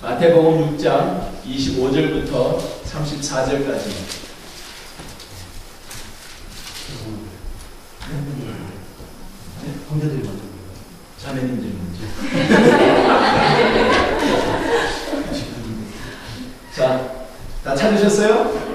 마태복음 6장 25절부터 34절까지. 형제들이 먼저. 자매님들 먼저. 자, 다 찾으셨어요?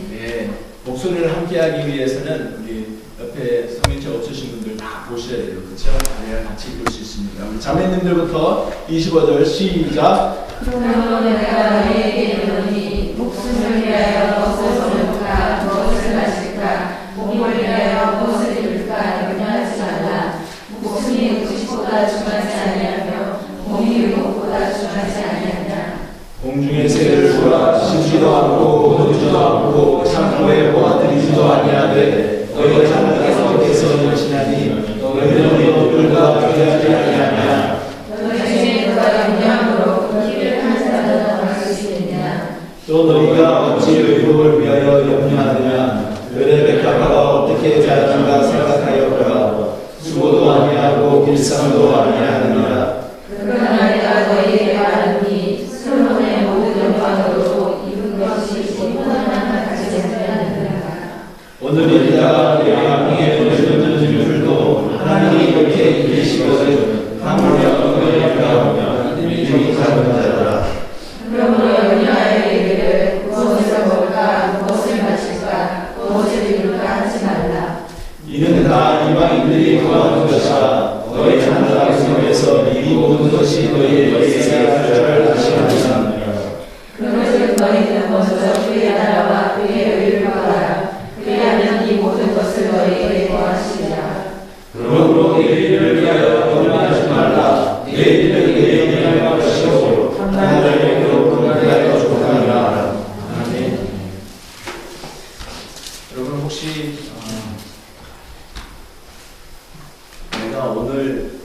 네. 목소리를 함께하기 위해서는 우리 옆에 성인체 없으신 분들 다 보셔야 돼요. 그렇죠? 그래야 같이 읽을 수 있습니다. 우리 자매님들부터 25절 시작. 그러므로 내가 너희에게 이르노니 목숨을 위하여 무엇을 먹을까 무엇을 마실까 몸을 위하여 무엇을 입을까 염려하지 말라. 목숨이 음식보다 중하지 아니하며 몸이 의복보다 중하지 아니하냐. 공중의 새를 보라. 심지도 않고 거두지도 않고 창고에 모아들이지도 아니하되 너희 하나님께서 여시나니 너희는 너희들과 비하지 아니하냐. 너희 누가 염려함으로 길을 한 사람도 당할 수 있느냐. 또 너희가 어찌 의복을 위하여 염려하느냐. 베레베카가 어떻게 자라는가 생각하여보라. 수고도 아니하고 길상도 아니하느니라. 그러나 내가 너희에게 말하노니 솔로몬의 모든 영광으로 입은 것이 보다나 가지 아니하느니라. 오늘 이따가 양의 젖은 줄도 하나님이 이렇게 이기시거든 하물며 너희를 영하면 이미 잡은 자라. 그러므로 염려하여 이르기를 무엇을 먹을까 무엇을 마실까 무엇을 입을까 하지 말라. 이는 다 이방인들이 구하는 것이라. 너희 하나님께서 이 모든 것이 너희에게 할 줄 아시느니라. 그것을 너희는 먼저 그의 나라와 그의 의를 구하라. 그리하면 이 모든 것을 너희에게 더하시리라. 그러므로 내일을 위하여 염려하지 말라. 내일은 내일이 할 것이요 하나님의 그릇은 할 족하니라. 아멘. 여러분 혹시 내가 오늘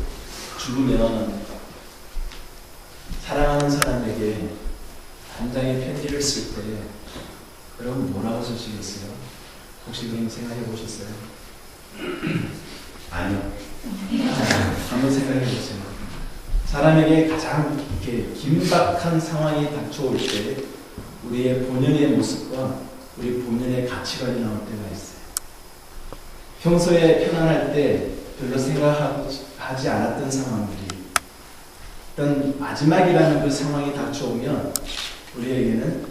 죽으면 사랑하는 사람에게 단장의 편지를 쓸 때 여러분 뭐라고 쓰시겠어요? 혹시 그런 생각해 보셨어요? 아니요. 한번 생각해 보세요. 사람에게 가장 이렇게 긴박한 상황이 닥쳐올 때 우리의 본연의 모습과 우리 본연의 가치관이 나올 때가 있어요. 평소에 편안할 때 별로 생각하지 않았던 상황들이 어떤 마지막이라는 그 상황이 닥쳐오면 우리에게는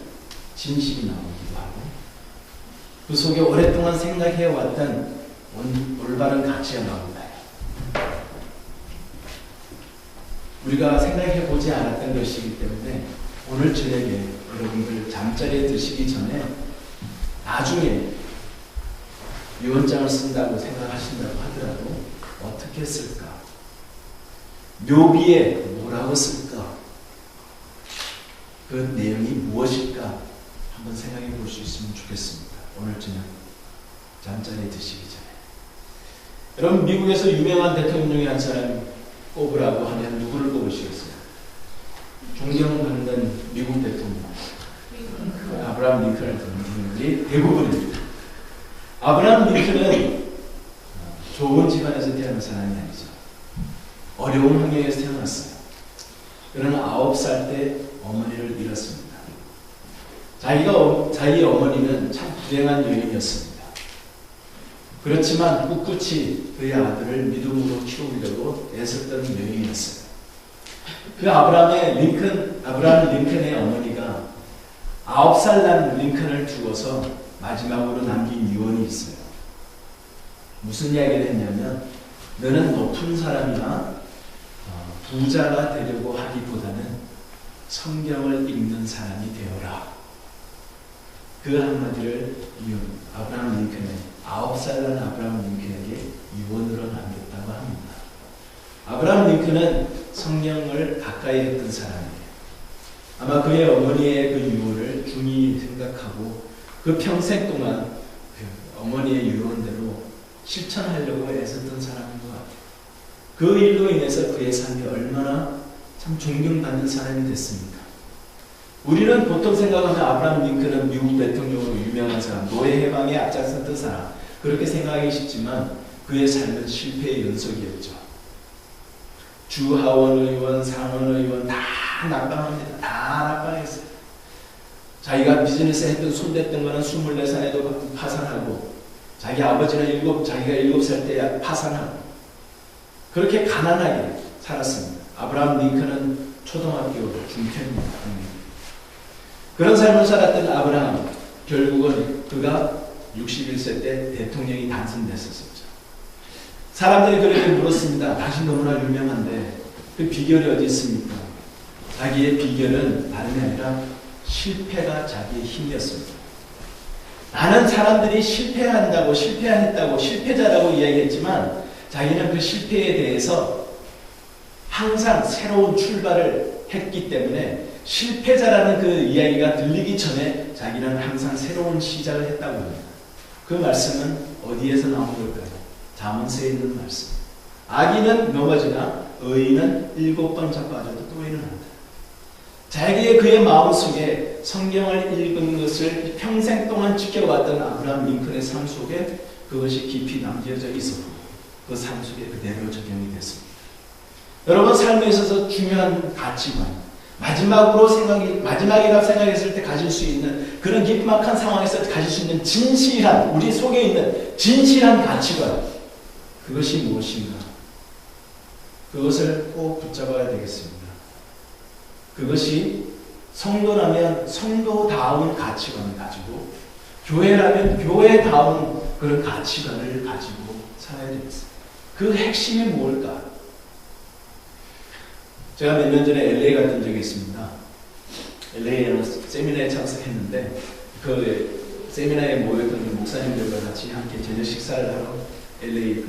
진실이 나오기도 하고 그 속에 오랫동안 생각해왔던 올바른 가치가 나옵니다. 우리가 생각해보지 않았던 것이기 때문에 오늘 저녁에 여러분들 잠자리에 드시기 전에 나중에 유언장을 쓴다고 생각하신다고 하더라도 어떻게 쓸까? 묘비에 뭐라고 쓸까? 그 내용이 무엇일까? 한번 생각해 볼 수 있으면 좋겠습니다. 오늘 저녁 잠자리에 드시기 전에. 여러분 미국에서 유명한 대통령 중에 한 사람 꼽으라고 하면 누구를 꼽으시겠어요? 존경받는 미국 대통령 아브라함 링컨을 듣는 분들이 대부분입니다. 아브라함 링컨은 좋은 집안에서 태어난 사람이 아니죠. 어려운 환경에서 태어났어요. 그러나 9살 때 어머니를 잃었습니다. 자기 어머니는 참 불행한 여인이었습니다. 그렇지만 꿋꿋이 그의 아들을 믿음으로 키우려고 애썼던 여인이었어요. 그 아브라함 링컨의 어머니가 9살 난 링컨을 두고서 마지막으로 남긴 유언이 있어요. 무슨 이야기를 했냐면 너는 높은 사람이나 부자가 되려고 하기보다는 성경을 읽는 사람이 되어라. 그 한마디를 아브라함 링컨의 9살 난 아브라함 링컨에게 유언으로 남겼다고 합니다. 아브라함 링컨은 성경을 가까이 했던 사람이에요. 아마 그의 어머니의 그 유언을 중히 생각하고 그 평생 동안 그 어머니의 유언대로 실천하려고 애썼던 사람인 것 같아요. 그 일로 인해서 그의 삶이 얼마나 참 존경받는 사람이 됐습니까? 우리는 보통 생각하면 아브라함 링컨은 미국 대통령으로 유명한 사람, 노예 해방에 앞장섰던 사람 그렇게 생각하기 쉽지만 그의 삶은 실패의 연속이었죠. 주 하원 의원, 상원 의원 다 다 낙방합니다. 다 낙방했어요. 자기가 비즈니스 했던 손댔던 거는 24살에도 파산하고, 자기 아버지는 자기가 7살 때 파산하고, 그렇게 가난하게 살았습니다. 아브라함 링컨은 초등학교 중퇴입니다. 그런 삶을 살았던 아브라함, 결국은 그가 61세 때 대통령이 당선됐었죠. 사람들이 그렇게 물었습니다. 당신 너무나 유명한데 그 비결이 어디 있습니까? 자기의 비결은 다름이 아니라 실패가 자기의 힘이었습니다. 나는 사람들이 실패한다고, 실패했다고, 실패자라고 이야기했지만 자기는 그 실패에 대해서 항상 새로운 출발을 했기 때문에 실패자라는 그 이야기가 들리기 전에 자기는 항상 새로운 시작을 했다고 합니다. 그 말씀은 어디에서 나온 걸까요? 잠언서에 있는 말씀. 악인은 넘어지나 의인은 7번 자빠져도 또 일어난다. 자기의 그의 마음속에 성경을 읽은 것을 평생 동안 지켜왔던 아브라함 링컨의 삶 속에 그것이 깊이 남겨져 있었고 그 삶 속에 그대로 적용이 됐습니다. 여러분, 삶에 있어서 중요한 가치관, 마지막이라고 생각했을 때 가질 수 있는 그런 기막한 상황에서 가질 수 있는 진실한, 우리 속에 있는 진실한 가치관, 그것이 무엇인가? 그것을 꼭 붙잡아야 되겠습니다. 그것이 성도라면 성도다운 가치관을 가지고, 교회라면 교회다운 그런 가치관을 가지고 살아야 되겠습니다. 그 핵심이 뭘까? 제가 몇 년 전에 LA 갔던 적이 있습니다. LA에 세미나에 참석했는데 그 세미나에 모였던 목사님들과 같이 함께 저녁 식사를 하러 LA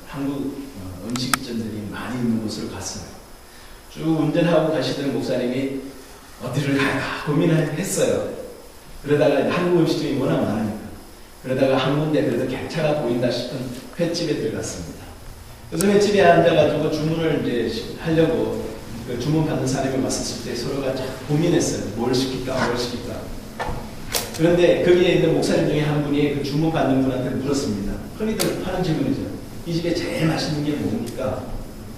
한국 음식점들이 많이 있는 곳으로 갔어요. 쭉 운전하고 가시던 목사님이 어디를 갈까 고민을 했어요. 그러다가 한국 음식점이 워낙 많으니까. 그러다가 한 군데 그래도 괜찮아 보인다 싶은 횟집에 들어갔습니다. 그래서 횟집에 앉아가지고 주문을 이제 하려고 그 주문 받는 사람이 왔었을 때 서로가 고민했어요. 뭘 시킬까? 그런데 거기에 있는 목사님 중에 한 분이 그 주문 받는 분한테 물었습니다. 흔히들 하는 질문이죠. 이 집에 제일 맛있는 게 뭡니까?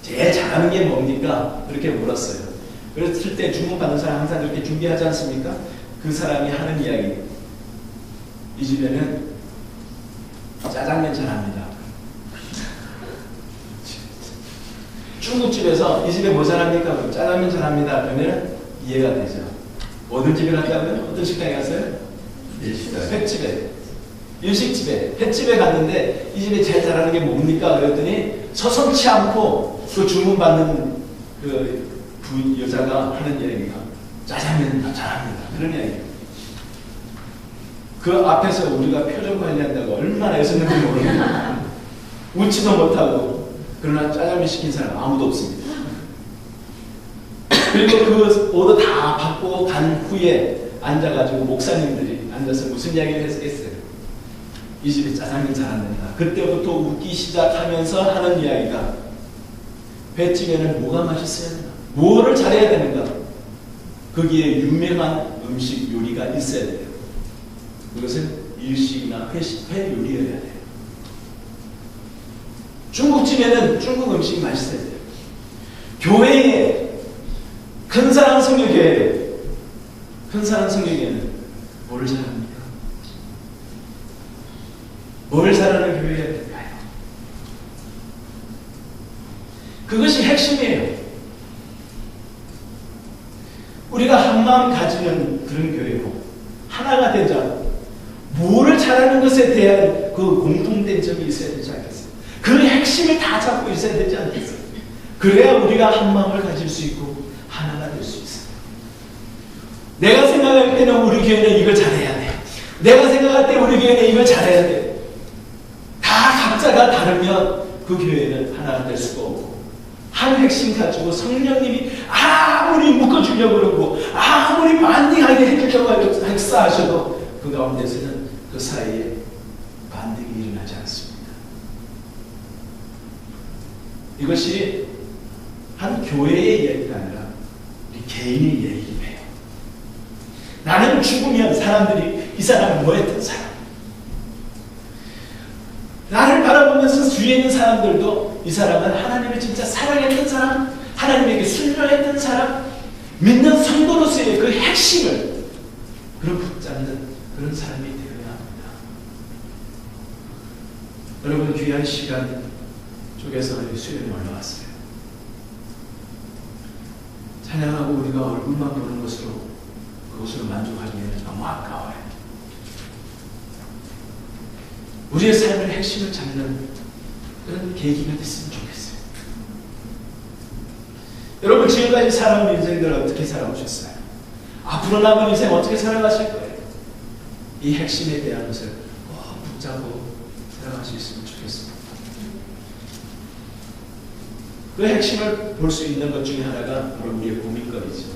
제일 잘하는 게 뭡니까? 그렇게 물었어요. 그랬을 때 주문 받는 사람 항상 그렇게 준비하지 않습니까? 그 사람이 하는 이야기. 이 집에는 짜장면 잘합니다. 중국집에서 이 집에 뭐 잘합니까? 짜장면 잘합니다. 그러면 이해가 되죠. 어떤 집에 갔다고요? 어떤 식당에 갔어요? 횟집에. 일식집에. 횟집에 갔는데 이 집에 제일 잘하는 게 뭡니까? 그랬더니 서슴지 않고 그 주문받는 그 여자가 하는 이야기가 짜장면 잘합니다. 그런 이야기예요. 그 앞에서 우리가 표정 관리한다고 얼마나 애썼는지 모르겠어요. 웃지도 못하고. 그러나 짜장면 시킨 사람 아무도 없습니다. 그리고 그 오더 다 받고 간 후에 앉아가지고 목사님들이 앉아서 무슨 이야기를 했어요? 이 집에 짜장면 잘한다. 그때부터 웃기 시작하면서 하는 이야기가 횟집에는 뭐가 맛있어야 되나? 뭐를 잘해야 되는가? 거기에 유명한 음식 요리가 있어야 돼요. 그것은 일식이나 회 요리여야 돼요. 중국집에는 중국 음식이 맛있어야 돼요. 교회에 큰 사랑 성교교회에 큰 사랑 성교교회는 뭘 잘합니까? 뭘 잘하는 교회가 될까요? 그것이 핵심이에요. 우리가 한 마음 가지는 그런 교회고 하나가 되자 뭐를 잘하는 것에 대한 그 공통된 점이 있어야 되지 않겠어요? 그 핵심을 다 잡고 있어야 되지 않겠어요? 그래야 우리가 한 마음을 가질 수 있고 하나가 될 수 있어요. 내가 생각할 때는 우리 교회는 이걸 잘해야 돼. 내가 생각할 때 우리 교회는 이걸 잘해야 돼. 다 각자가 다르면 그 교회는 하나가 될 수가 없고 한 핵심 가지고 성령님이 아무리 묶어주려고 그러고 아무리 반띵하게 해주려고 역사하셔도 그 가운데서는 그 사이에 반등이 일어나지 않습니다. 이것이 한 교회의 이야기가 아니라 우리 개인의 이야기예요. 나는 죽으면 사람들이 이 사람은 뭐 했던 사람? 나를 바라보면서 주위에 있는 사람들도 이 사람은 하나님을 진짜 사랑했던 사람, 하나님에게 순종했던 사람, 믿는 성도로서의 그 핵심을 그런 붙잡는 그런 사람이 되어야 합니다. 여러분, 귀한 시간 쪽에서 수련이 올라왔어요. 찬양하고 우리가 얼굴만 보는 것으로 그것으로 만족하기에는 너무 아까워요. 우리의 삶의 핵심을 잡는 그런 계기가 됐으면 좋겠어요. 여러분, 지금까지 살아온 인생들 어떻게 살아오셨어요? 앞으로 남은 인생 어떻게 살아가실 거예요? 이 핵심에 대한 것을 꼭 붙잡고 살아갈 수 있으면 좋겠습니다. 그 핵심을 볼 수 있는 것 중에 하나가 바로 우리의 고민거리죠.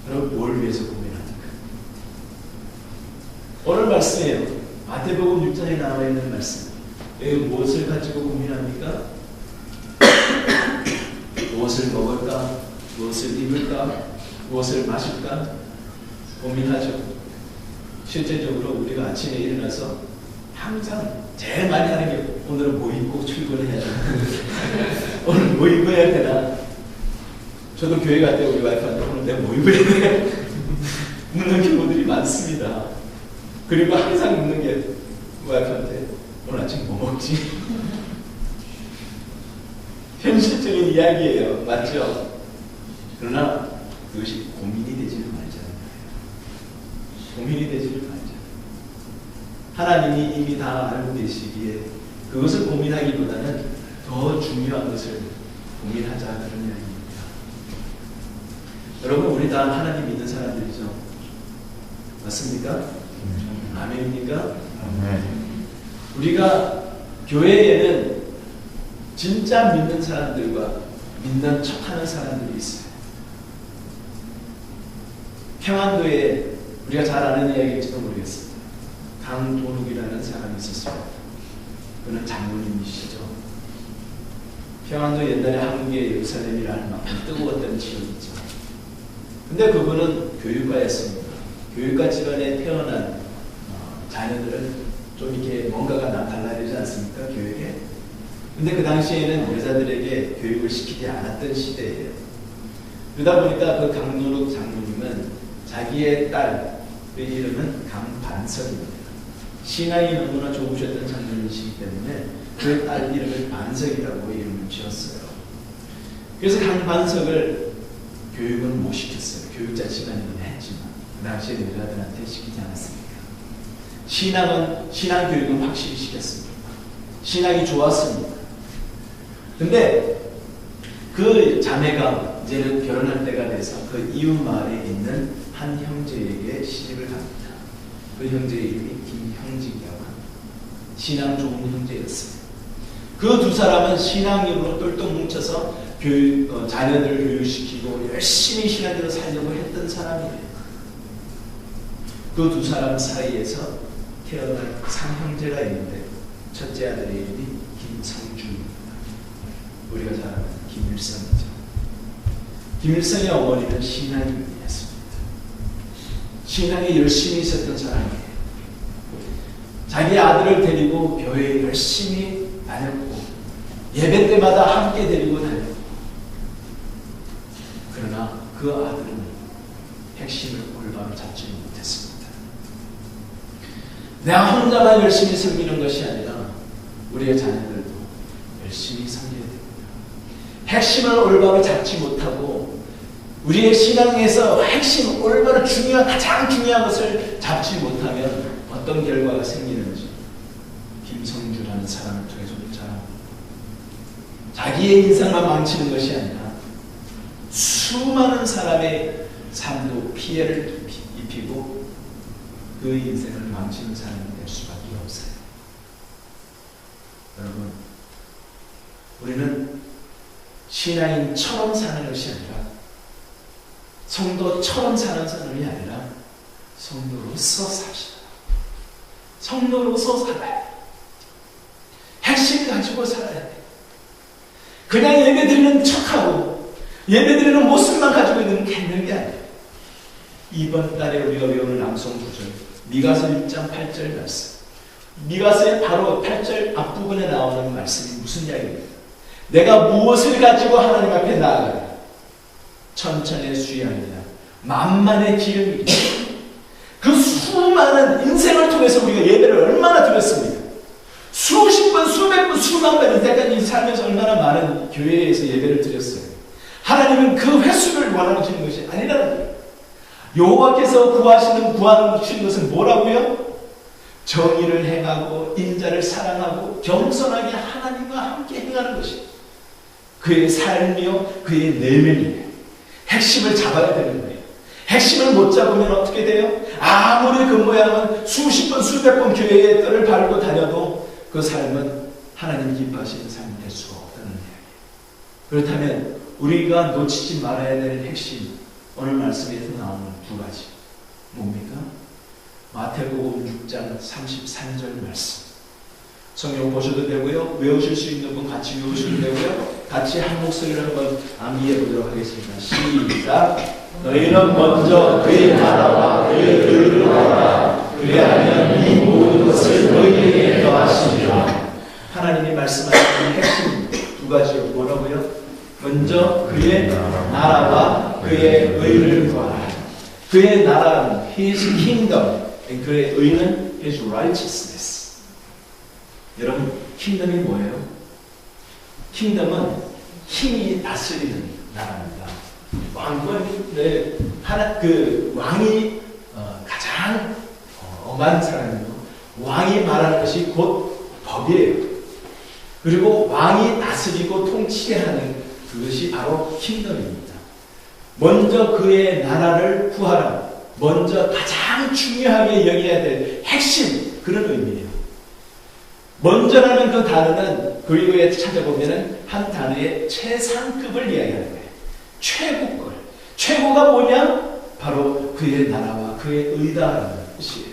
여러분, 뭘 위해서 고민하는가? 오늘 말씀이에요. 마태복음 6장에 나와 있는 말씀. 여기 무엇을 가지고 고민합니까? 무엇을 먹을까? 무엇을 입을까? 무엇을 마실까? 고민하죠. 실제적으로 우리가 아침에 일어나서 항상 제일 많이 하는 게 오늘은 뭐 입고 출근해야 되나? 오늘 뭐 입어야 되나? 저도 교회 갈 때 우리 와이프한테 오늘 내가 뭐 입어야 되나? 묻는 경우들이 많습니다. 그리고 항상 묻는 게 와이프한테 오늘 아침 뭐 먹지? 현실적인 이야기예요. 맞죠? 그러나 그것이 고민이 되지를 말자는 거예요. 고민이 되지를 말자. 하나님이 이미 다 알고 계시기에 그것을 고민하기보다는 더 중요한 것을 고민하자, 그런 이야기입니다. 여러분, 우리 다 하나님 믿는 사람들이죠? 맞습니까? 아멘입니까? 아멘. 우리가 교회에는 진짜 믿는 사람들과 믿는 척하는 사람들이 있어요. 평안도에 우리가 잘 아는 이야기일지도 모르겠습니다. 강도룩이라는 사람이 있었습니다. 그는 장로님이시죠. 평안도 옛날에 한국의 예루살렘이라 할 만큼 뜨거웠던 지역이죠. 근데 그분은 교육가였습니다. 교육가 집안에 태어난 자녀들은 좀 이렇게 뭔가가 달라지지 않습니까? 교육에. 근데 그 당시에는 여자들에게 교육을 시키지 않았던 시대예요. 그러다 보니까 그 강도룩 장로님은 자기의 딸의 이름은 강반석입니다. 신앙이 너무나 좋으셨던 장로님이시기 때문에 그 딸 이름을 반석이라고 이름을 지었어요. 그래서 강반석을 교육은 못 시켰어요. 교육자 집안이긴 했지만 그 당시에 여자들한테 시키지 않았습니다. 신앙 교육은 확실히 시켰습니다. 신앙이 좋았습니다. 근데 그 자매가 이제는 결혼할 때가 돼서 그 이웃 마을에 있는 한 형제에게 시집을 갑니다. 그 형제의 이름이 김형직이라고 합니다. 신앙 좋은 형제였습니다. 그 두 사람은 신앙으로 똘똘 뭉쳐서 자녀들을 교육시키고 열심히 신앙으로 살려고 했던 사람이에요. 그 두 사람 사이에서 태어난 삼형제가 있는데 첫째 아들의 이름이 김성준입니다. 우리가 잘 아는 김일성이죠. 김일성의 어머니는 신앙인이었습니다. 신앙에 열심히 있었던 사람이에요. 자기 아들을 데리고 교회에 열심히 다녔고 예배 때마다 함께 데리고 다녔고, 그러나 그 아들은 핵심을 올바로 잡지 못했습니다. 내가 혼자만 열심히 섬기는 것이 아니라 우리의 자녀들도 열심히 섬겨야 됩니다. 핵심을 올바로 잡지 못하고 우리의 신앙에서 핵심, 올바로 가장 중요한 것을 잡지 못하면 어떤 결과가 생기는지 김성주라는 사람을 통해서 잘 자기의 인생만 망치는 것이 아니라 수많은 사람의 삶도 피해를 입히고 그 인생을 망치는 사람이 될 수밖에 없어요. 여러분, 우리는 신앙인처럼 사는 것이 아니라 성도처럼 사는 사람이 아니라 성도로서 삽시다. 성도로서 살아야 돼. 핵심 가지고 살아야 돼. 그냥 예배드리는 척하고 예배드리는 모습만 가지고 있는 게 아니에요. 이번 달에 우리가 외우는 낭송 구절, 미가서 1장 8절 말씀. 미가서의 바로 8절 앞부분에 나오는 말씀이 무슨 이야기입니까? 내가 무엇을 가지고 하나님 앞에 나아가냐? 천천의 수양이라 만만의 기름이 그 수많은 인생을 통해서 우리가 예배를 얼마나 드렸습니까? 수십 번, 수백 번, 수만 번 이때까지 살면서 얼마나 많은 교회에서 예배를 드렸어요. 하나님은 그 횟수를 원하시는 것이 아니라는 거예요. 여호와께서 구하시는 것은 뭐라고요? 정의를 행하고 인자를 사랑하고 겸손하게 하나님과 함께 행하는 것이 그의 삶이요 그의 내면이에요. 핵심을 잡아야 되는 거예요. 핵심을 못 잡으면 어떻게 돼요? 아무리 그 모양은 수십 번 수백 번 교회의 뜰을 밟고 다녀도 그 삶은 하나님 기뻐하시는 삶이 될 수가 없다는 이야기예요. 그렇다면 우리가 놓치지 말아야 될 핵심 오늘 말씀에서 나오는 두 가지 뭡니까? 마태복음 6장 33절 말씀. 성경 보셔도 되고요. 외우실 수 있는 분 같이 외우셔도 되고요. 같이 한 목소리로 한번 암기해 보도록 하겠습니다. 시작. 너희는 먼저 그의 나라와 그의 의를 구하라. 그리하면 이 모든 것을 너희에게 더하시리라. 하나님이 말씀하시는 핵심 두 가지요. 뭐라고요? 먼저 그의 나라와 그의 의를 구하라. 그의 나라는 His kingdom, 그의 의는 His righteousness. 여러분, 킹덤이 뭐예요? 킹덤은 힘이 다스리는 나라입니다. 왕권의 왕이 가장 엄한 사람이요. 왕이 말하는 것이 곧 법이에요. 그리고 왕이 다스리고 통치게 하는 그것이 바로 킹덤입니다. 먼저 그의 나라를 구하라. 먼저 가장 중요하게 여겨야 될 핵심 그런 의미예요. 먼저라는 그 단어는 그리고에 찾아보면은 한 단어의 최상급을 이야기하는 거예요. 최고급. 최고가 뭐냐? 바로 그의 나라와 그의 의다라는 뜻이에요.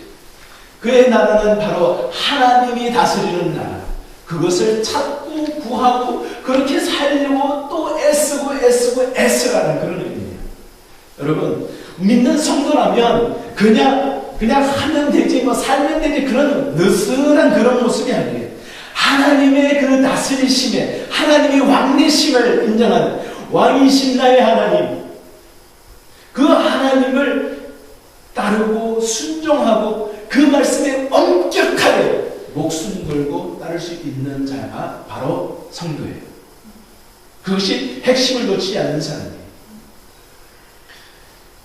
그의 나라는 바로 하나님이 다스리는 나라. 그것을 찾고 구하고 그렇게 살려고 또 애쓰라는 그런 의미예요. 여러분, 믿는 성도라면 그냥 하면 되지 살면 되지 그런 느슨한 그런 모습이 아니에요. 하나님의 그 다스리심에 하나님의 왕리심을 인정하는 왕이신 나의 하나님, 그 하나님을 따르고 순종하고 그 말씀에 엄격하게 목숨 걸고 따를 수 있는 자가 바로 성도예요. 그것이 핵심을 놓치지 않는 사람이에요.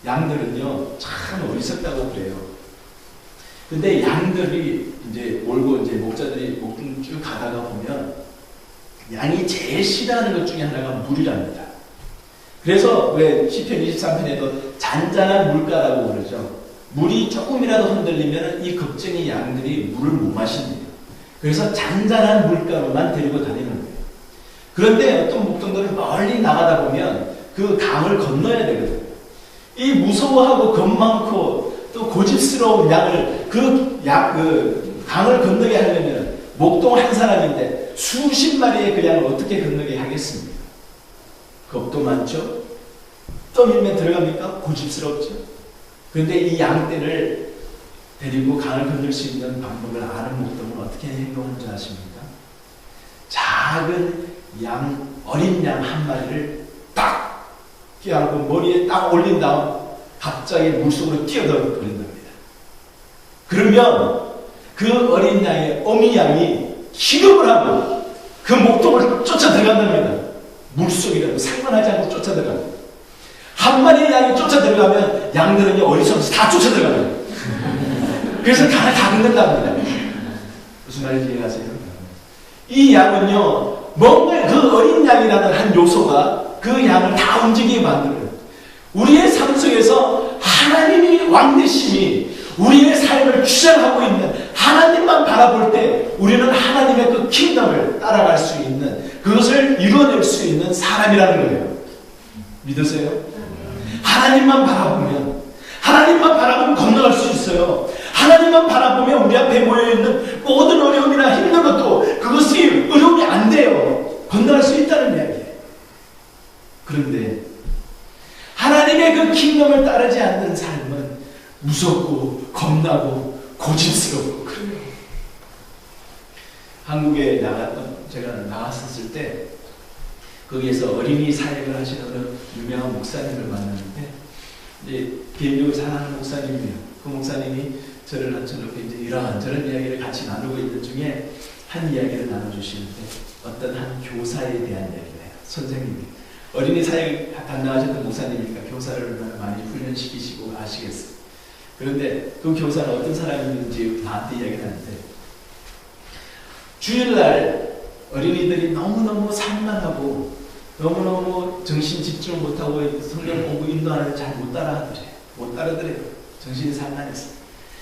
양들은요 참 어리석다고 그래요. 근데 양들이 이제 몰고 이제 목자들이 목중 쭉 가다가 보면 양이 제일 싫어하는 것 중에 하나가 물이랍니다. 그래서 왜 시편 23편에도 잔잔한 물가라고 그러죠. 물이 조금이라도 흔들리면 이 겁쟁이 양들이 물을 못 마신대요. 그래서 잔잔한 물가로만 데리고 다니는 거예요. 그런데 어떤 목동들은 멀리 나가다 보면 그 강을 건너야 되거든요. 이 무서워하고 겁 많고 또 고집스러운 양을 그 강을 건너게 하려면 목동 한 사람인데 수십 마리의 그 양을 어떻게 건너게 하겠습니까? 겁도 많죠? 또 밀면 들어갑니까? 고집스럽죠? 그런데 이 양떼를 데리고 강을 건널 수 있는 방법을 아는 목동은 어떻게 행동하는 줄 아십니까? 작은 양, 어린 양 한 마리를 딱 끼얹고 머리에 딱 올린 다음 갑자기 물속으로 뛰어들어버린답니다. 그러면 그 어린 양의 어미 양이 기겁을 하고 그 목동을 쫓아 들어간답니다. 물속이라도 상관하지 않고 쫓아 들어갑니다. 한 마리의 양이 쫓아 들어가면 양들은 어리석어서 다 쫓아 들어갑니다. 그래서 강을 다 건넌답니다. 무슨 말인지 이해하세요? 이 양은요, 뭔가 그 어린 양이라는 한 요소가 그 양을 다 움직이게 만들어요. 우리의 삶 속에서 하나님의 왕되심이 우리의 삶을 주장하고 있는 하나님만 바라볼 때 우리는 하나님의 그 킹덤을 따라갈 수 있는 그것을 이루어낼 수 있는 사람이라는 거예요. 믿으세요? 하나님만 바라보면 건너갈 수 있어요. 하나님만 바라보면 우리 앞에 모여있는 모든 어려움이나 힘든 것도 그것이 어려움이 안 돼요. 건너갈 수 있다는 이야기예요. 그런데 하나님의 그 킹덤을 따르지 않는 삶은 무섭고 겁나고 고집스럽고 그래요. 한국에 제가 나갔었을 때 거기에서 어린이 사역을 하시는 어느 유명한 목사님을 만났는데, 이제 개인적으로 사랑하는 목사님이에요. 그 목사님이 저를 앉혀놓고 이제 이런저런 이야기를 같이 나누고 있는 중에 한 이야기를 나눠주시는데, 어떤 한 교사에 대한 이야기를 해요. 선생님이. 어린이 사역 담당하셨던 목사님이니까 교사를 얼마나 많이 훈련시키시고 아시겠어요. 그런데 그 교사는 어떤 사람인지 나한테 이야기를 하는데, 주일날 어린이들이 너무너무 산만하고 너무너무 정신 집중 못하고 성경 공부 인도하는데 잘 못 따라하더래요. 못 따르더래요. 정신이 산만해서.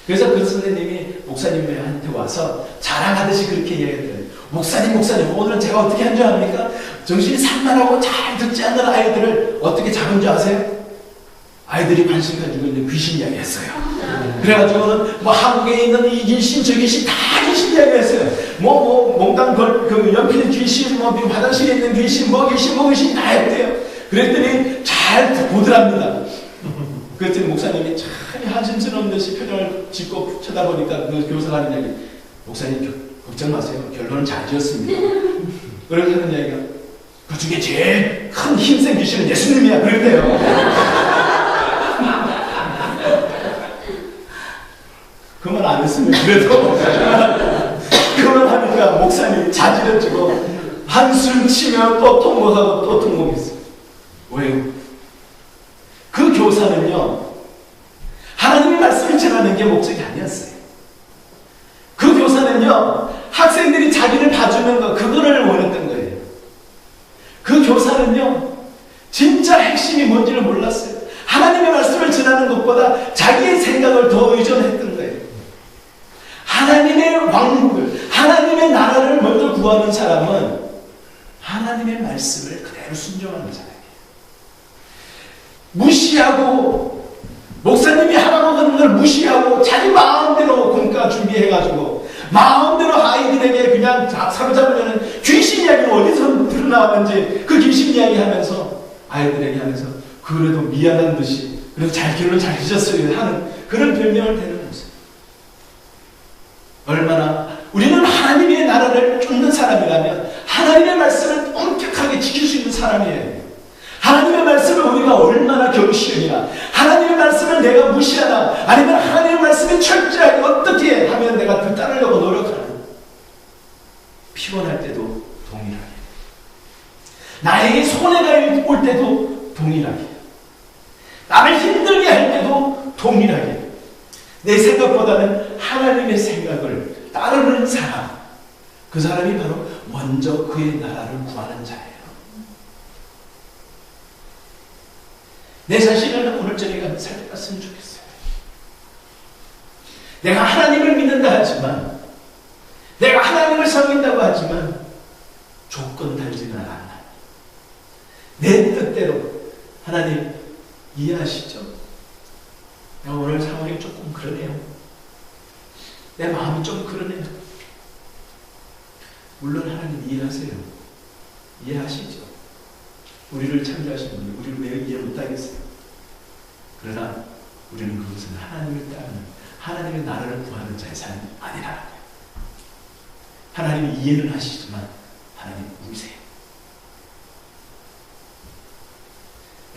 그래서 그 선생님이 목사님한테 와서 자랑하듯이 그렇게 이야기했더래요. 목사님 오늘은 제가 어떻게 한 줄 압니까? 정신이 산만하고 잘 듣지 않는 아이들을 어떻게 잡은 줄 아세요? 아이들이 관심 가지고 있는 귀신 이야기했어요. 그래가지고는 뭐 한국에 있는 이 귀신 저 귀신 다 귀신 이야기했어요. 몽땅 그 연필 귀신, 뭐 화장실에 있는 귀신, 뭐 귀신 다 했대요. 그랬더니 잘 보더랍니다. 그랬더니 목사님이 참 한심스러운 듯이 표정을 짓고 쳐다보니까 그 교사가 하는 이야기, 목사님 걱정 마세요. 결론은 잘 지었습니다. 그래서 하는 이야기가, 그 중에 제일 큰 힘센 귀신은 예수님이야. 그랬대요. 그 말 안 했으면 그래도 그 말 하니까 목사님이 자지러지고 한숨 치며 또 통곡하고 또 통곡했어요. 왜요? 그 교사는요, 하나님의 말씀을 전하는 게 목적이 아니었어요. 그 교사는요, 학생들이 자기를 봐주는 거, 그거를 원했던 거예요. 그 교사는요, 진짜 핵심이 뭔지를 몰랐어요. 하나님의 말씀을 전하는 것보다 자기의 생각을 더 의존했던 거예요. 하나님의 왕국을, 하나님의 나라를 먼저 구하는 사람은 하나님의 말씀을 그대로 순종하는 사람이에요. 무시하고, 목사님이 하라고 하는 걸 무시하고 자기 마음대로 공과 준비해가지고 마음대로 아이들에게 그냥 사로잡으려는 귀신 이야기가 어디서 드러나왔는지 그 귀신 이야기 하면서 아이들에게 하면서 그래도 미안한 듯이 그래도 결론 잘 지었어요 하는 그런 변명을 대는 모습. 얼마나 우리는 하나님의 나라를 쫓는 사람이라면 하나님의 말씀을 엄격하게 지킬 수 있는 사람이에요. 하나님의 말씀을 우리가 얼마나 경시하냐, 하나님의 말씀을 내가 무시하나, 아니면 하나님의 말씀을 철저하게 어떻게 하면 내가 그 따르려고 노력하나. 피곤할 때도 동일하게, 나에게 손해가 올 때도 동일하게, 남을 힘들게 할 때도 동일하게, 내 생각보다는 하나님의 생각을 따르는 사람, 그 사람이 바로 먼저 그의 나라를 구하는 자예요. 내 자신을 오늘 저녁에 살펴봤으면 좋겠어요. 내가 하나님을 믿는다 하지만, 내가 하나님을 섬긴다고 하지만 조건 달지는 않아. 내 뜻대로 하나님 이해하시죠? 내가 오늘 상황이 조금 그러네요. 내 마음이 좀 그러네요. 물론 하나님 이해하세요. 이해하시죠? 우리를 창조하신 분이 우리를 왜 이해 못하겠어요? 그러나 우리는 그것은 하나님을 따르는, 하나님의 나라를 구하는 자의 삶이 아니라는 거예요. 하나님이 이해는 하시지만 하나님 우세요.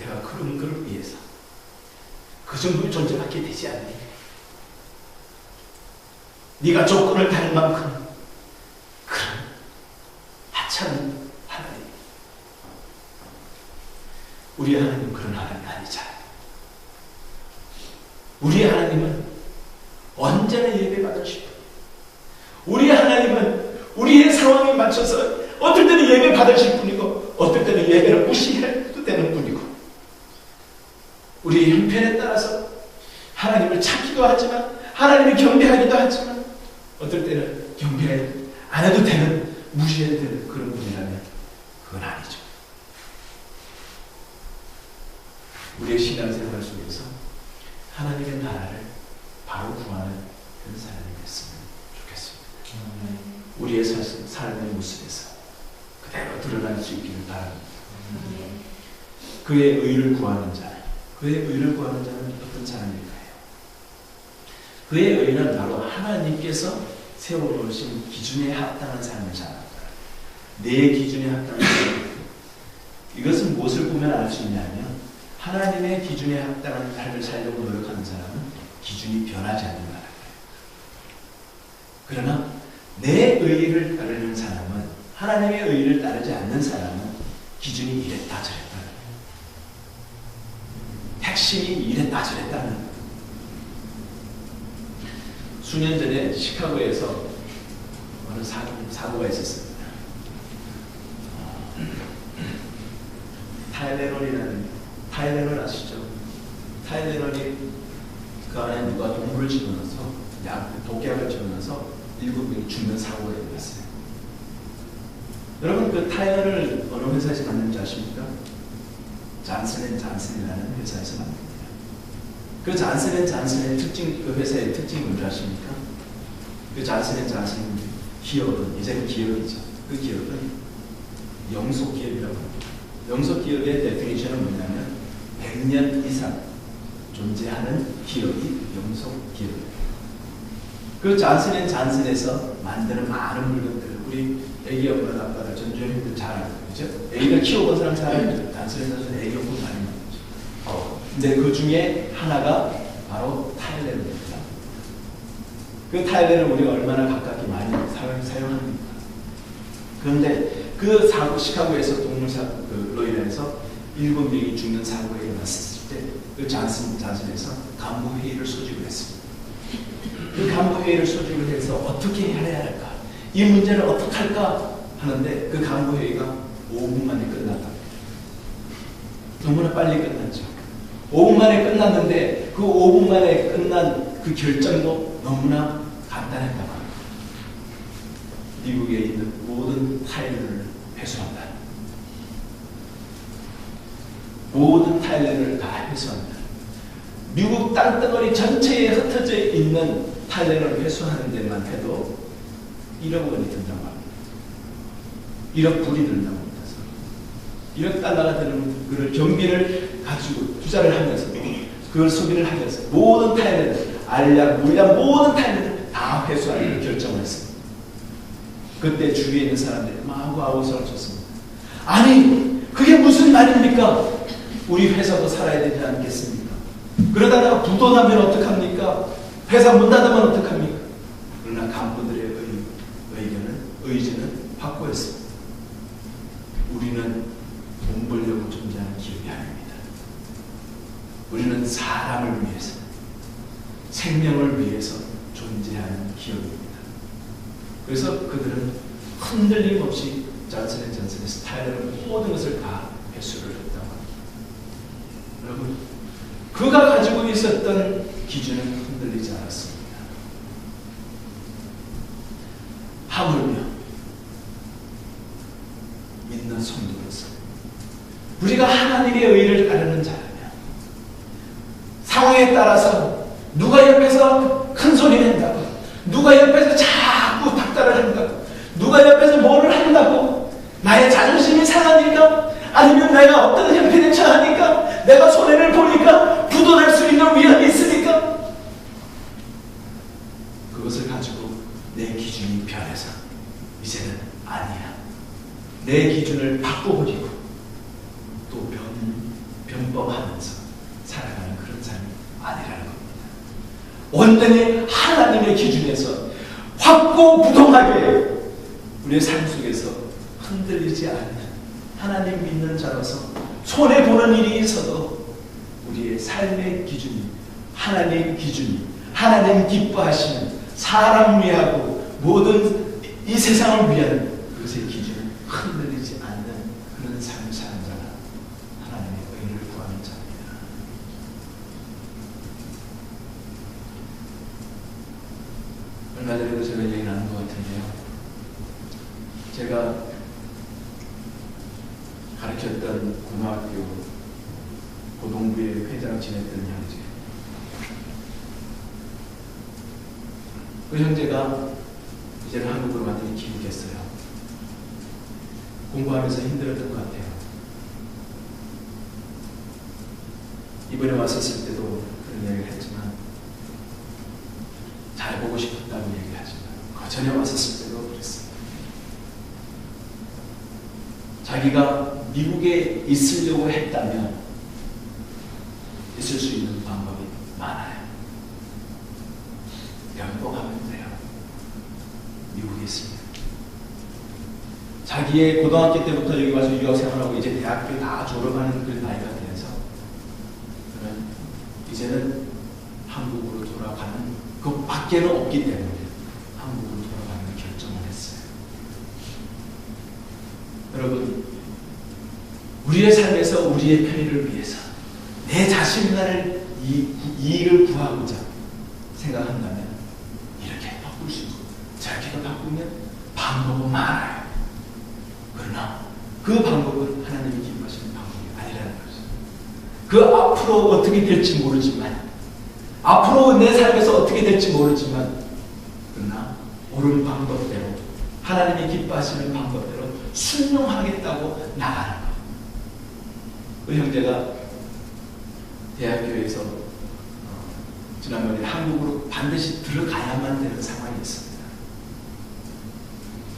내가 그런 걸 위해서 그 정도의 존재밖에 되지 않니? 네가 조건을 달 만큼 그런 하찮은 하나님. 우리 하나님은 그런 하나님이 아니잖아요. 우리 하나님은 언제나 예배받으실 분. 우리 하나님은 우리의 상황에 맞춰서 어떨 때는 예배받으실 분이고 어떨 때는 예배를 무시해도 되는 분이고, 우리의 형편에 따라서 하나님을 찾기도 하지만 하나님을 경배하기도 하지만 어떨 때는 경배 안 해도 되는, 무시해도 되는 그런 분이라면 그건 아니죠. 우리의 신앙생활 속에서 하나님의 나라를 바로 구하는 그런 사람이 됐으면 좋겠습니다. 우리의 삶의 모습에서 그대로 드러날 수 있기를 바랍니다. 그의 의를 구하는 자, 그의 의를 구하는 자는 어떤 사람일까요? 그의 의는 바로 하나님께서 세워놓으신 기준에 합당한 삶을 살아간다. 내 기준에 합당한 삶, 무엇을 보면 알 수 있냐면 하나님의 기준에 합당한 삶을 살려고 노력하는 사람은 기준이 변하지 않는 거예요. 그러나 내 의의를 따르는 사람은, 하나님의 의의를 따르지 않는 사람은 기준이 이랬다 저랬다, 핵심이 이랬다 저랬다는 거예요. 수년 전에 시카고에서 어느 사고가 있었습니다. 타일레놀 아시죠? 타일레놀이 그 안에 누가 동물을 집어넣어서 독약을 집어넣어서 7명이 죽는 사고가 일어났어요. 여러분, 그 타일레놀을 어느 회사에서 만든지 아십니까? 잔슨앤잔슨이라는 회사에서 만듭니다. 그 잔슨앤잔슨의 특징, 그 회사의 특징이 뭔지 아십니까? 그 잔슨앤잔슨 기업은, 이제는 기업이죠. 그 기업은 영속기업이라고 합니다. 영속기업의 데피니션은 뭐냐면 100년 이상 존재하는 기업이 영속기업입니다. 그 잔슨앤잔슨에서 만드는 많은 물건들, 우리 애기 엄마 아빠들, 전주현님들 잘 알고 그죠? 애기를 키워본 사람 잘 알죠? 잔슨앤잔슨 애기 용품 많이 만들죠. 근데 그 중에 하나가 바로 타일레놀입니다. 그 타일레를 우리가 얼마나 가깝게 많이 사용합니까? 그런데 그 사고, 시카고에서 그 로이라에서 7명이 죽는 사고가 일어났을 때 그 잔슨에서 간부회의를 소집을 했습니다. 그 간부회의를 소집을 해서 어떻게 해야 할까? 이 문제를 어떻게 할까? 하는데 그 간부회의가 5분 만에 끝났다. 너무나 빨리 끝났죠. 5분 만에 끝났는데 그 5분 만에 끝난 그 결정도 너무나 간단했다고 합니다. 미국에 있는 모든 타일러를 회수한다. 모든 타일러를 다 회수한다. 미국 땅덩어리 전체에 흩어져 있는 타일러를 회수하는 데만 해도 1억 원이 든다고 합니다. 1억 불이 든다고 합니다. 1억 달러가 드는 그걸 경비를 가지고 투자를 하면서 그걸 소비를 하면서 모든 타일러를, 알약, 물약 모든 타일러를 다 회수하기로 결정을 했습니다. 그때 주위에 있는 사람들이 마구 아우성을 쳤습니다. 아니, 그게 무슨 말입니까? 우리 회사도 살아야 되지 않겠습니까? 그러다가 부도나면 어떡합니까? 회사 문 닫으면 어떡합니까? 그러나 간부들의 의지는 확고했습니다. 우리는 돈 벌려고 존재하는 기업이 아닙니다. 우리는 사람을 위해서, 생명을 위해서 존재하는 기업입니다. 그래서 그들은 흔들림 없이 잔슨앤잔슨에서 타일러를 모든 것을 다 회수를 했다고 합니다. 여러분, 그가 가지고 있었던 기준은 흔들리지 않았습니다. 하물며 믿는 성도로서 우리가 하나님의 의를 따르는 자라면 상황에 따라서 누가 옆에서 큰 소리 낸다고, 누가 옆에서 자꾸 닥달을 한다고, 누가 옆에서 뭐를 한다고 나의 자존심이 상하니까, 아니면 내가 어떤 형편에 처하니까, 내가 손해를 보니까 부도날 수 있는 위험이 있으니까 그것을 가지고 내 기준이 변해서 이제는 아니야, 내 기준을 바꿔버리고 또 변법하면서 살아가는 그런 삶이 아니라는 겁니다. 온전히 하나님의 기준에서 확고부동하게 우리의 삶 속에서 흔들리지 않는 하나님 믿는 자로서 손해보는 일이 있어도 우리의 삶의 기준이 하나님 기준이, 하나님 기뻐하시는, 사람 위하고 모든 이 세상을 위한 그것의 기준은 흔들리지 않는 그런 삶을 사는 자가 하나님의 의를 구하는 자입니다. 얼마 전에도 제가 얘기 나눈 것 같은데요. 제가 가르쳤던 고등학교 고동부의 회장을 지냈던 형제. 그 형제가 이제는 한국으로 완전히 귀국했어요. 공부하면서 힘들었던 것 같아요. 이번에 왔었을 때도 그런 이야기를 했지만, 잘 보고 싶었다고 얘기하지만 그 전에 왔었을 때도 그랬어요. 자기가 미국에 있으려고 했다면 있을 수 있는 방법이 많아요. 연봉하면 돼요. 미국에 있습니다. 자기의 고등학교 때부터 여기 와서 유학 생활하고 이제 대학교 다 졸업하는 그 나이가 돼서 그는 이제는 한국으로 돌아가는 그 밖에는 없기 때문에 한국으로 돌아가는 결정을 했어요. 여러분, 우리의 삶에서 우리의 편의를 위해서 내 자신만을 이익을 구하고자 생각한다면 이렇게 바꿀 수 있고 저렇게 바꾸면 방법은 많아요. 그러나 그 방법은 하나님이 기뻐하시는 방법이 아니라는 거죠. 그 앞으로 어떻게 될지 모르지만, 앞으로 내 삶에서 어떻게 될지 모르지만, 그러나 옳은 방법대로 하나님이 기뻐하시는 방법대로 순종하겠다고 나가는 것. 그 형제가 대학교에서 지난번에 한국으로 반드시 들어가야만 되는 상황이 있습니다.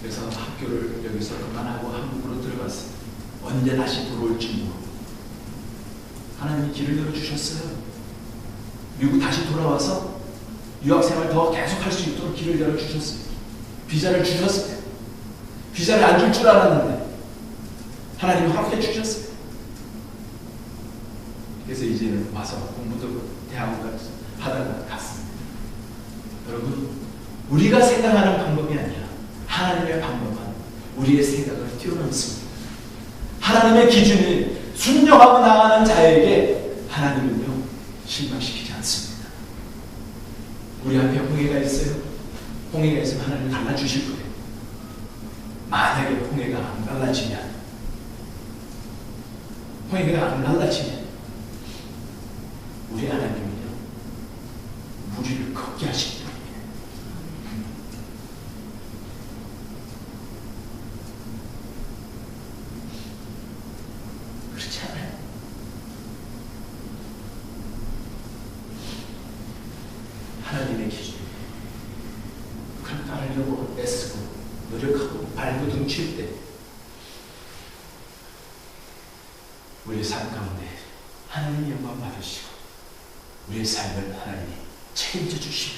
그래서 학교를 여기서 그만하고 한국으로 들어갔어요. 언제 다시 들어올지 모르고. 하나님이 길을 열어주셨어요. 미국 다시 돌아와서 유학생활 더 계속할 수 있도록 길을 열어주셨어요. 비자를 주셨어요. 비자를 안 줄 줄 알았는데 하나님이 허락해 주셨어요. 그래서 이제는 와서 공부도 대학원 하다가 갔습니다. 여러분, 우리가 생각하는 방법이 아니라 하나님의 방법은 우리의 생각을 뛰어넘습니다. 하나님의 기준이 순종하고 나가는 자에게 하나님은요 실망시키지 않습니다. 우리 앞에 홍해가 있어요. 홍해가 있으면 하나님 갈라주실 거예요. 만약에 홍해가 안 갈라지면 우리 하나님은요 무리를 걷게 하실 거예요. 그렇지 않아요? 하나님의 기준. 그걸 따르려고 애쓰고 노력하고 발버둥 칠 때 우리의 삶 가운데 하나님이 영광 받으시고 우리의 삶을 하나님이 책임져 주시고